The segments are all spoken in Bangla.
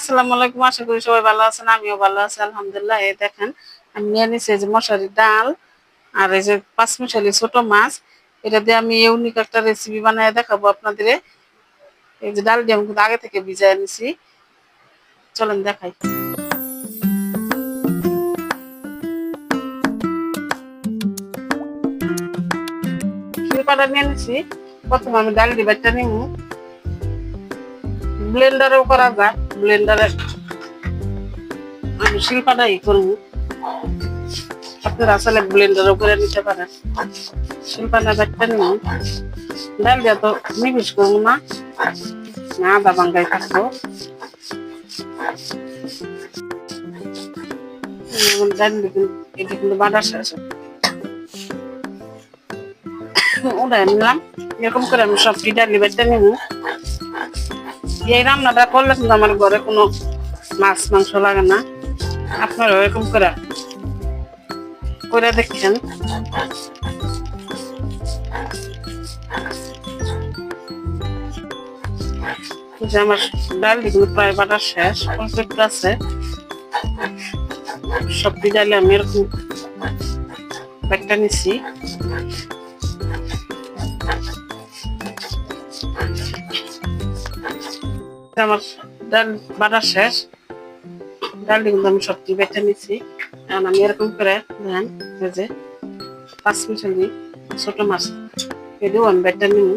আসসালামু আলাইকুম। আশা করি সবাই ভালো আছেন, আমিও ভালো আছি আলহামদুলিল্লাহ। এই দেখেন আমি নিয়ে নিচ্ছি এই যে মশারি ডাল আর এই যে পাঁচমিশালি ছোট মাছ। এটা দিয়ে আমি ইউনিক একটা রেসিপি বানিয়ে দেখাবো আপনাদের। এই যে ডাল দিয়ে আমি কিন্তু আগে থেকে ভিজায় নিছি, চলেন দেখাই। শিলপাটা নিয়ে নিছি। প্রথমে আমি ডাল দিয়ে বাটটা নিব, ব্লেন্ডারেও করা যায়, ব্লেন্ডারে আমি শিলপাটাই করবো। আপনারা আসলে ব্লেন্ডারও করে নিতে পারেন। শিলপাটা বাটটা নিব, ডাল দিয়ে তো নিবিশ করবো না, আদা বাঙ্গাই থাকবো। ডাল এটা কিন্তু বাটা শেষ উঠাই নিলাম। এরকম করে আমি সব ডালি বাটটা নিব। এই রান্নাটা করলে কিন্তু আমার ঘরে কোনো মাছ মাংস লাগে না। আপনারা এরকম করে করে দেখছেন। যে আমার ডাল কিন্তু প্রায় বাটা শেষ, অল্প একটু আছে। সব ডালে আমি এরকম একটা নিচ্ছি। আমার ডাল বাটা শেষ, ডাল কিন্তু আমি সবজি বেটে নিচ্ছি। এখন আমি এরকম করে দেখেন এই যে পাঁচমিশালি ছোট মাছ এটাও আমি বেটে নিব।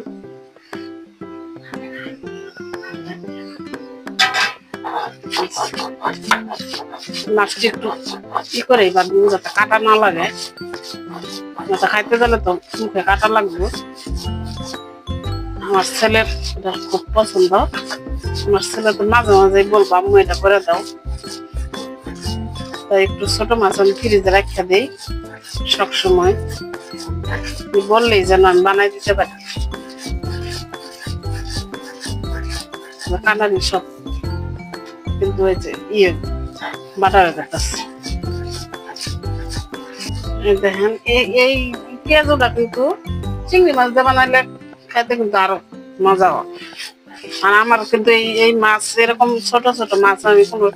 মাছটি একটু ই করে বাঁধবো যাতে কাটা না লাগে, যাতে খাইতে গেলে তো মুখে কাটা লাগবে। আমার ছেলের এটা খুব পছন্দ। আমার ছেলে তো মাঝে মাঝে বলবো আম্মু এটা করে দাও, তাই একটু ছোট মাছ আমি ফ্রিজে রাখা দিই সবসময়, বললেই যেন আমি বানাই দিতে পারি। কাটারি সব কিন্তু ওই যে বাটা হয়ে যাচ্ছে। দেখেন এই পেঁয়াজটা কিন্তু চিংড়ি মাছ দিয়ে বানাইলে খাইতে কিন্তু আরো মজা হয়। আর আমার কিন্তু এই মাছ এরকম ছোট ছোট মাছ আমি কোনো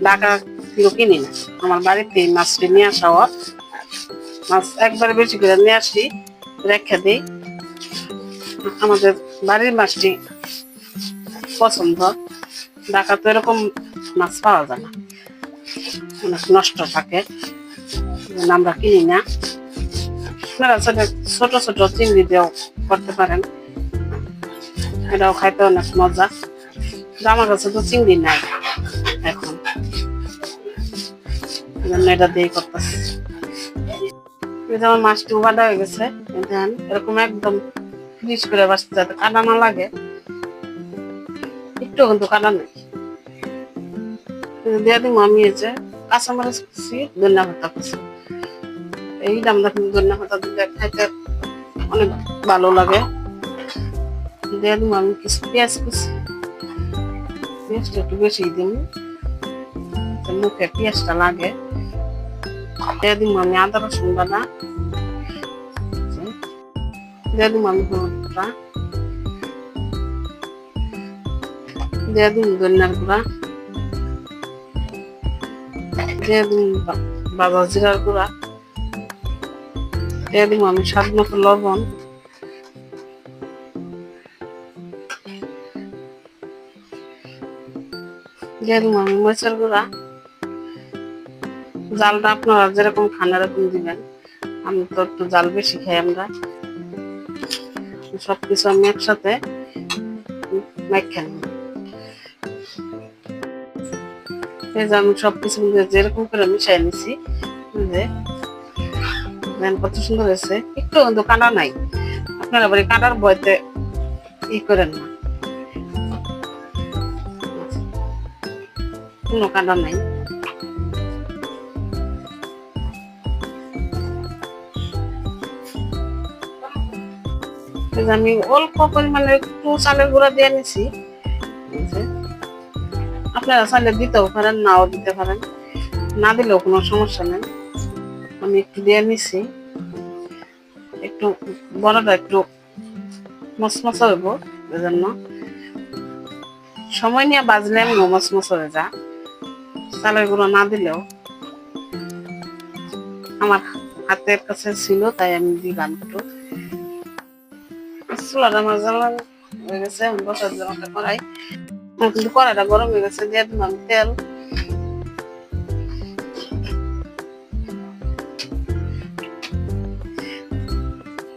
ঢাকা থেকে কিনি না, আমার বাড়িতে এই মাছটি নিয়ে আসা হয়। মাছ একবারে বেশি করে নিয়ে আসি, রেখে দিই। আমাদের বাড়ির মাছটি পছন্দ, ঢাকা তো এরকম মাছ পাওয়া যায় না, অনেক নষ্ট থাকে, আমরা কিনি না। আপনারা ছোট ছোট চিংড়ি দিয়েও করতে পারেন, এটাও খাইতে অনেক মজা। আমার কাছে তো চিংড়ি নাই এখন, এটা দিয়ে করতেছি। আমার মাছটি বাঁধা হয়ে গেছে, এরকম একদম ফ্রিজ করে বাঁচতে যাতে কাটা না লাগে, একটু কিন্তু কাটা নেই। দিয়ে দিব আমি এই যে কাঁচামরিচ কুচি, ধনিয়া পাতা কুচি। এই আমরা কিন্তু ধনিয়া পাতা দিলে খাইতে অনেক ভালো লাগে। দিয়ে দিব আমি কিছু পেঁয়াজ কুচি, পেঁয়াজটা একটু বেশি দিন, মুখে পেঁয়াজটা লাগে। দিয়ে দিব আমি আদা রসুন বাটা, দিয়ে দিব আমি হলুদটা, দিয়ে দিব ধনিয়ার গুঁড়া, দিয়ে দিব ভাজা জিরার গুঁড়া, দিয়ে দিব আমি স্বাদ মতো লবণ, দিয়ে দিব আমি মরিচের গুঁড়া। জালটা আপনারা যেরকম খান এরকম দিবেন, আমি তো একটু জাল বেশি খাই আমরা। সবকিছু আমি একসাথে মেখে নিই। এই যে আমি সবকিছু যেরকম করে মিশাই নিছি, কত সুন্দর হয়েছে। একটু কিন্তু কাটা নাই, আপনারা আবার কাটার ভয়তে করেন না, কোনো কাটা নাই। আমি অল্প পরিমাণে একটু চালের গুঁড়া দিয়ে নিছি, আপনারা চাইলে দিতেও পারেন, নাও দিতে পারেন, না দিলেও কোনো সমস্যা নেই। আমি একটু দিয়ে নিছি, একটু বড়টা একটু মচমচা হইব এজন্য। সময় নিয়ে বাজলে আমি মচমচ হয়ে যা, চালের গুঁড়ো না দিলেও আমার হাতের কাছে ছিল, তাই আমি দিলাম একটু। চুলাটা আমার জ্বালা হয়ে গেছে, আমি বসার জন্য একটা কড়াই, কিন্তু কড়াইটা গরম হয়ে গেছে, দিয়ে দিলাম তেল।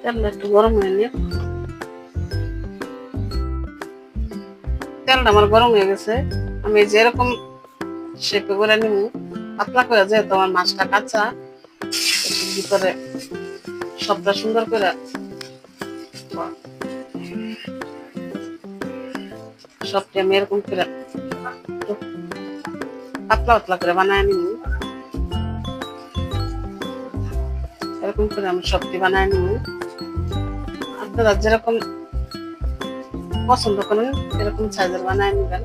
তেলটা একটু গরম হয়ে নিয়ে, তেলটা আমার গরম হয়ে গেছে, আমি যেরকম শেপে করে নিব, পাতলা করে, যেহেতু আমার মাছটা কাঁচা, ভিতরে সবটা সুন্দর করে সবটা আমি এরকম করে পাতলা পাতলা করে বানায় নিব। এরকম করে আমি সবটি বানায় নিব। আপনারা যেরকম পছন্দ করেন এরকম সাইজের বানায় নিবেন।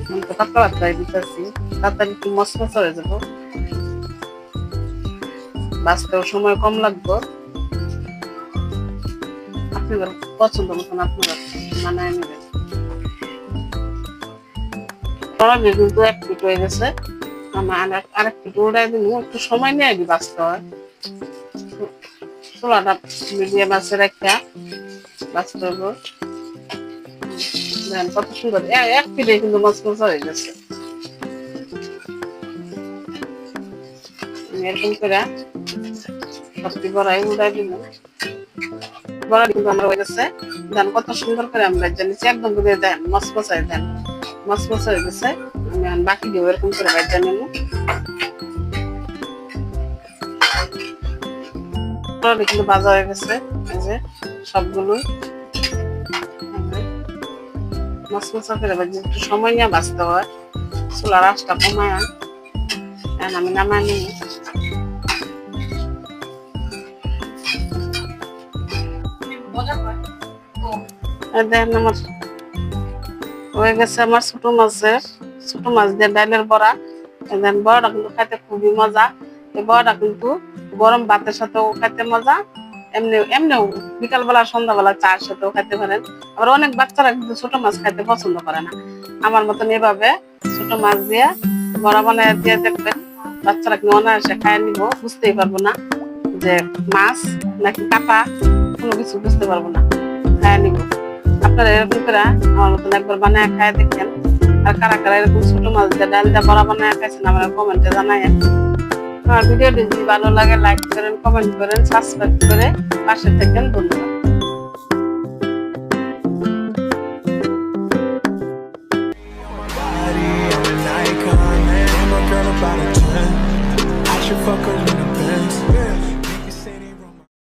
আমি তো পাতলা পাতলাই দিতেছি, তাড়াতাড়ি একটু মচমচ হয়ে যাবো, বাঁচতেও সময় কম লাগবে। আপনাদের পছন্দ মতন আপনারা বানায় নেবেন। কিন্তু এক ফিট হয়ে গেছে, আমার আরেক ফিট উড়াই দিন, একটু সময় নিয়ে আগে বাঁচতে হয়। চুলাটা মিডিয়াম আছে রেখা বাঁচতে হবে। দেখেন কত সুন্দর, এক ফিটে কিন্তু মচমচ হয়ে গেছে। এরকম করে সবটি বড়াই উড়াই দিল, বড়া কিন্তু আমরা হয়ে গেছে। দেন কত সুন্দর করে আমরা জানিছি, একদম করে দেন মচমচাই, দেন মচমচ হয়ে গেছে। আমি বাকি দিব এরকম করে ভাজা নেব। কিন্তু ভাজা হয়ে গেছে, এই যে সবগুলোই মচমচা করে ভাজি, একটু সময় নিয়ে ভাজতে হয়, চুলার আঁচটা কমায়। আমি নামায় নিই। দেখেন আমার হয়ে গেছে আমার ছোট মাছ দিয়ে ডালের বড়া। দেন বড়াটা কিন্তু খাইতে খুবই মজা। এই বড়াটা কিন্তু গরম ভাতের সাথেও খাইতে মজা, এমনিও বিকালবেলা সন্ধ্যাবেলা চার সাথেও খাইতে পারেন। আবার অনেক বাচ্চারা কিন্তু ছোট মাছ খাইতে পছন্দ করে না, আমার মতন এভাবে ছোট মাছ দিয়ে বড়া বানায় দিয়ে দেখবেন, বাচ্চারা কিন্তু অনায়াসে খায় নিব, বুঝতেই পারবো না যে মাছ নাকি কাটা, কোনো কিছু বুঝতে পারবো না, খায় নিব। আপনারা এরকম করে আমার মতন একবার বানায় খায় দেখেন। আর কারা কারা এরকম ছোট মাছ দিয়ে ডাল দিয়ে বড়া বানায় খাইছেন আমার কমেন্টে জানায়েন। আমার ভিডিওটি যদি ভালো লাগে লাইক করেন, কমেন্ট করেন, সাবস্ক্রাইব করে পাশে থাকেন। ধন্যবাদ। Fuck her